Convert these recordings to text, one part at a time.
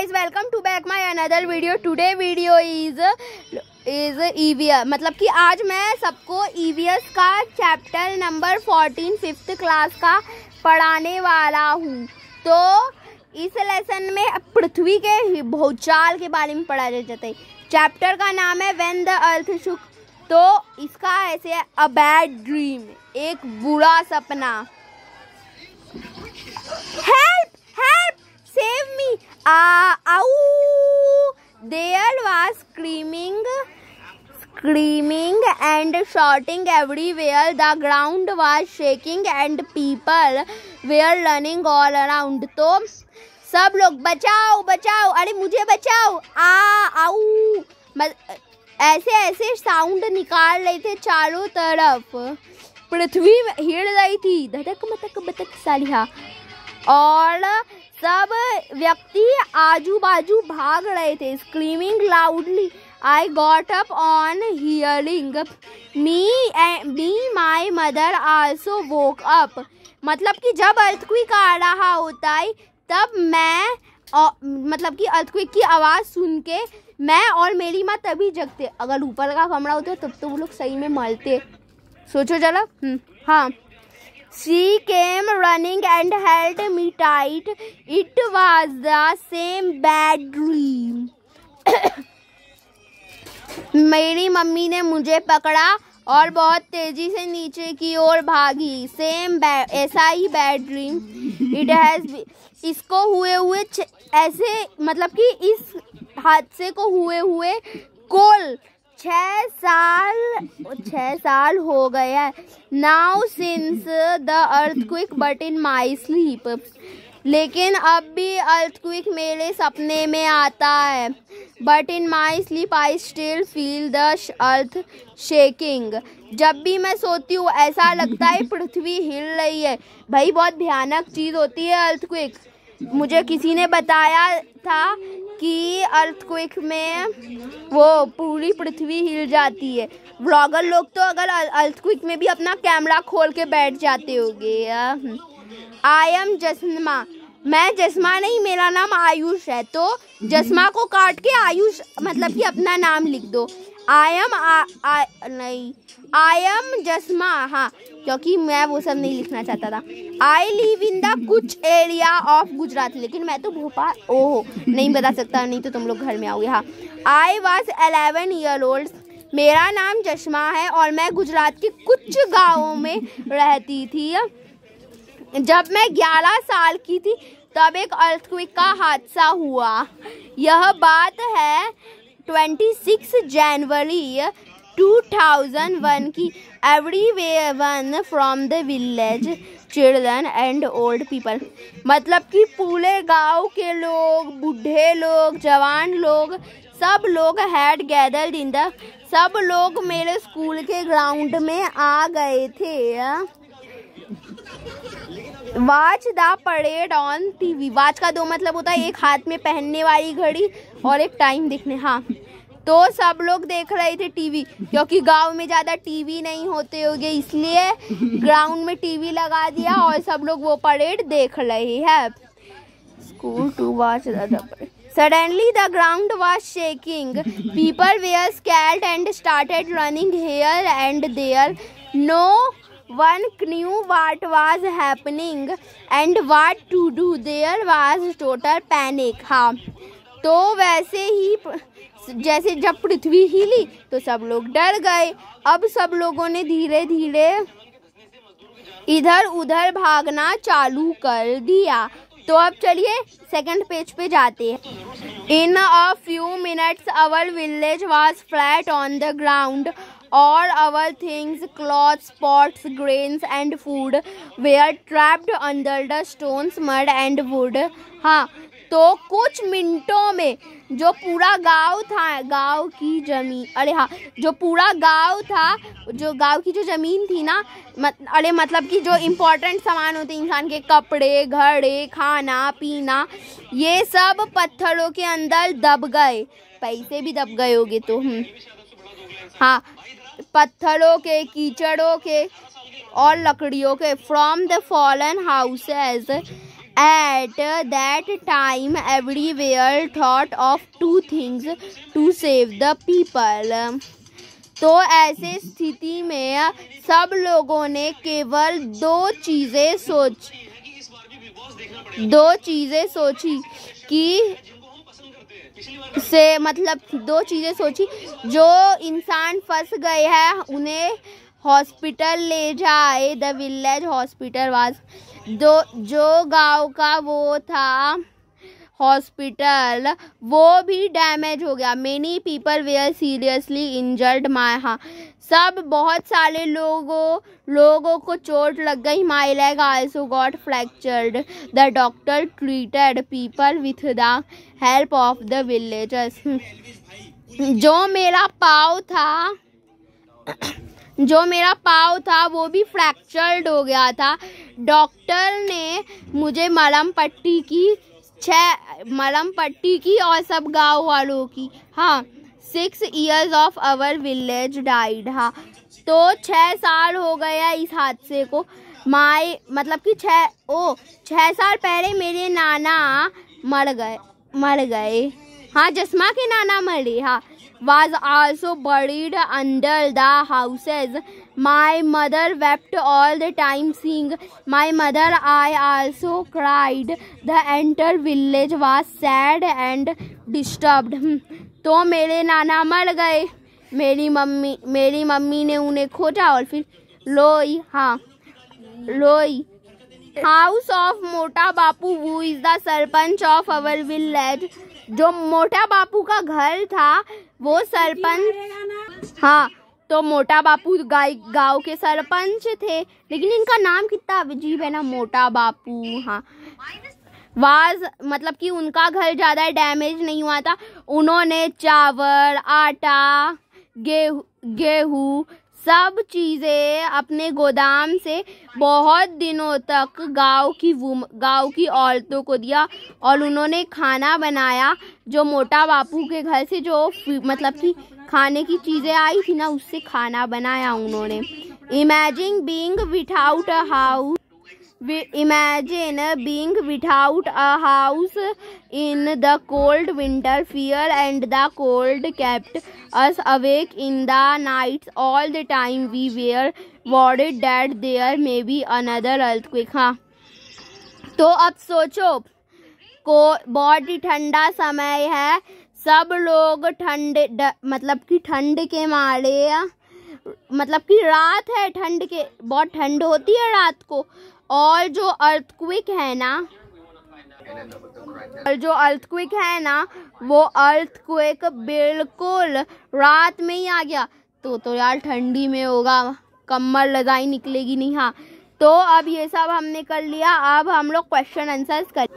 guys, welcome to back my another video. Today video is EVS, मतलब कि आज मैं सबको EVS का चैप्टर नंबर 14 5th क्लास का पढ़ाने वाला हूँ। तो इस लेसन में पृथ्वी के भूचाल के बारे में पढ़ा जाता है। चैप्टर का नाम है व्हेन द अर्थ शुक। तो इसका ऐसे है अ बैड ड्रीम, एक बुरा सपना। हेल्प हेल्प सेव मी, आऊ। There was screaming and shouting everywhere. The ground was shaking and people were running all around. तो सब लोग बचाओ बचाओ, अरे मुझे बचाओ, आऊ। ऐसे ऐसे साउंड निकाल रहे थे चारों तरफ। पृथ्वी हिल रही थी, धड़क मटक बतक सालिहा, और सब व्यक्ति आजू बाजू भाग रहे थे। Screaming loudly I got up on hearing me my mother also woke up. मतलब कि जब अर्थक्वेक आ रहा होता है तब मैं मतलब कि अर्थक्वेक की आवाज़ सुन के मैं और मेरी माँ तभी जगते। अगर ऊपर का कमरा होता तब तो वो लोग सही में मरते। सोचो जरा। हाँ। She came running and held me tight. It was the same bad dream. मेरी मम्मी ने मुझे पकड़ा और बहुत तेजी से नीचे की ओर भागी। सेम बैड, ऐसा ही बैड ड्रीम इट हैज। इसको हुए ऐसे मतलब कि इस हादसे को हुए कुल 6 साल हो गए हैं। Now since the earthquake but in my sleep. लेकिन अब भी अर्थक्वेक मेरे सपने में आता है। But in my sleep I still feel the earth shaking. जब भी मैं सोती हूँ ऐसा लगता है पृथ्वी हिल रही है। भाई बहुत भयानक चीज़ होती है अर्थक्वेक। मुझे किसी ने बताया था कि अर्थक्वेक में वो पूरी पृथ्वी हिल जाती है। व्लॉगर लोग तो अगर अर्थक्वेक में भी अपना कैमरा खोल के बैठ जाते होंगे। I am Jasma. मैं जस्मा नहीं, मेरा नाम आयुष है। तो जस्मा को काट के आयुष मतलब कि अपना नाम लिख दो। I am Jasma. हाँ, क्योंकि मैं वो सब नहीं लिखना चाहता था। आई लिव इन द कुछ एरिया ऑफ गुजरात। लेकिन मैं तो भोपाल नहीं बता सकता, नहीं तो तुम लोग घर में आओगे। हाँ। I was 11 year old. मेरा नाम चश्मा है और मैं गुजरात के कुछ गाँवों में रहती थी। जब मैं 11 साल की थी तब एक अर्थक्वेक का हादसा हुआ। यह बात है 26 जनवरी 2001 की। Everyone from the village, children and old people. मतलब कि पूरे गांव के लोग, बूढ़े लोग, जवान लोग, सब लोग हैड गैदर्ड इन द। सब लोग मेरे स्कूल के ग्राउंड में आ गए थे। Watch the parade on TV. Watch का दो मतलब होता है, एक हाथ में पहनने वाली घड़ी और एक टाइम देखने। हाँ, तो सब लोग देख रहे थे टीवी, क्योंकि गांव में ज़्यादा टीवी नहीं होते होंगे, इसलिए ग्राउंड में टीवी लगा दिया और सब लोग वो परेड देख रहे हैं। School to watch the parade. Suddenly the ground was shaking. People were scared and started running here and there. No one knew what was happening and what to do. There was total panic. हाँ, तो वैसे ही जैसे जब पृथ्वी हिली तो सब लोग डर गए। अब सब लोगों ने धीरे धीरे इधर उधर भागना चालू कर दिया। तो अब चलिए सेकंड पेज पे जाते हैं। In a few minutes our village was flat on the ground. All our things, clothes, pots, grains and food were trapped under the stones, mud and wood. हाँ, तो कुछ मिनटों में जो पूरा गांव था, गांव की जमीन, अरे हाँ, जो पूरा गांव था, जो गांव की जो ज़मीन थी ना, अरे मतलब कि जो इम्पोर्टेंट सामान होते इंसान के, कपड़े, घड़े, खाना पीना, ये सब पत्थरों के अंदर दब गए। पैसे भी दब गए होंगे तो। हाँ, पत्थरों के, कीचड़ों के और लकड़ियों के। From the fallen houses At that time, everywhere thought of two things to save the people. तो ऐसे स्थिति में सब लोगों ने केवल दो चीज़ें सोची कि दो चीज़ें सोची, जो इंसान फंस गए हैं उन्हें हॉस्पिटल ले जाए। द विलेज हॉस्पिटल वाज, जो गांव का वो था हॉस्पिटल, वो भी डैमेज हो गया। Many people were seriously injured. बहुत सारे लोगों को चोट लग गई। My leg also got fractured. The doctor treated people with the help of the villagers. जो मेरा पाँव था वो भी फ्रैक्चर्ड हो गया था। डॉक्टर ने मुझे मलहम पट्टी की और सब गांव वालों की। हाँ, 6 years of our village died। हाँ, तो 6 साल हो गया इस हादसे को। 6 साल पहले मेरे नाना मर गए। हाँ, जस्मा के नाना मरे। हाँ, was also buried under the houses. My mother wept all the time seeing my mother. I also cried. The entire village was sad and disturbed। तो मेरे नाना मर गए, मेरी मम्मी ने उन्हें खोजा और फिर लोई। House of Mota Bapu, who is the sarpanch of our village. जो मोटा बापू का घर था वो सरपंच। हाँ, तो मोटा बापू गांव के सरपंच थे, लेकिन इनका नाम कितना अजीब है ना, मोटा बापू। हाँ, मतलब कि उनका घर ज़्यादा डैमेज नहीं हुआ था। उन्होंने चावल, आटा, गेहूँ सब चीज़ें अपने गोदाम से बहुत दिनों तक गांव की औरतों को दिया और उन्होंने खाना बनाया। जो मोटा बापू के घर से जो मतलब कि खाने की चीज़ें आई थी ना, उससे खाना बनाया उन्होंने। Imagine being without a house in the cold winter. Fear and the cold kept us awake in the nights all the time. We were worried that there may be another earthquake। हाँ, तो अब सोचो, बहुत ही ठंडा समय है, सब लोग मतलब कि ठंड के मारे, मतलब कि रात है, बहुत ठंड होती है रात को। और जो अर्थक्वेक है ना, वो अर्थक्वेक बिल्कुल रात में ही आ गया। तो यार ठंडी में होगा, कम्बल रजाई निकलेगी नहीं। हाँ, तो अब ये सब हमने कर लिया। अब हम लोग क्वेश्चन आंसर्स कर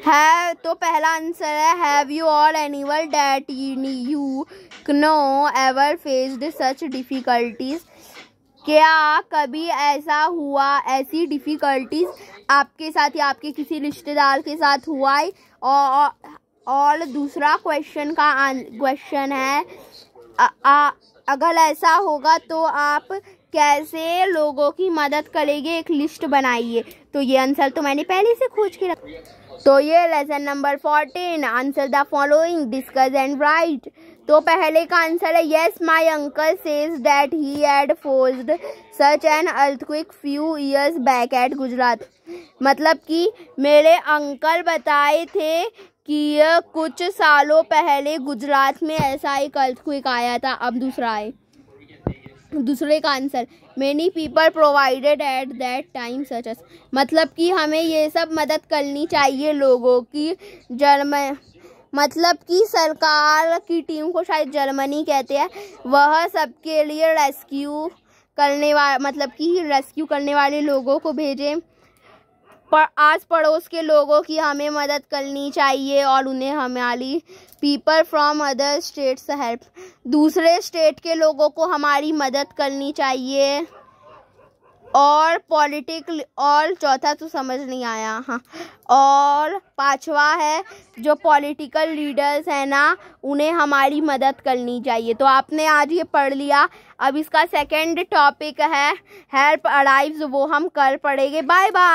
है। तो पहला आंसर है, have you all anyone that you know ever faced such difficulties. क्या कभी ऐसा हुआ, ऐसी डिफ़िकल्टीज आपके साथ या आपके किसी रिश्तेदार के साथ हुआ है? और दूसरा क्वेश्चन है, अगर ऐसा होगा तो आप कैसे लोगों की मदद करेंगे, एक लिस्ट बनाइए। तो ये आंसर तो मैंने पहले से खोज के रखा। तो ये lesson number 14, answer the following, discuss and right. तो पहले का आंसर है, yes my uncle says that he had forced such an earthquake few years back at Gujarat. मतलब कि मेरे अंकल बताए थे कि कुछ सालों पहले गुजरात में ऐसा एक अर्थक्वेक आया था। अब दूसरे का answer, many people provided at that time such as. मतलब कि हमें ये सब मदद करनी चाहिए लोगों की। मतलब कि सरकार की टीम को शायद जर्मनी कहते हैं, वह सबके लिए रेस्क्यू करने वाले लोगों को भेजें। आस पड़ोस के लोगों की हमें मदद करनी चाहिए और उन्हें हमारी people from other states help. दूसरे स्टेट के लोगों को हमारी मदद करनी चाहिए। और और चौथा तो समझ नहीं आया। हाँ, और पांचवा है, जो पॉलिटिकल लीडर्स हैं ना, उन्हें हमारी मदद करनी चाहिए। तो आपने आज ये पढ़ लिया। अब इसका सेकंड टॉपिक है हेल्प अराइव्स, वो हम कल पढ़ेंगे। Bye bye.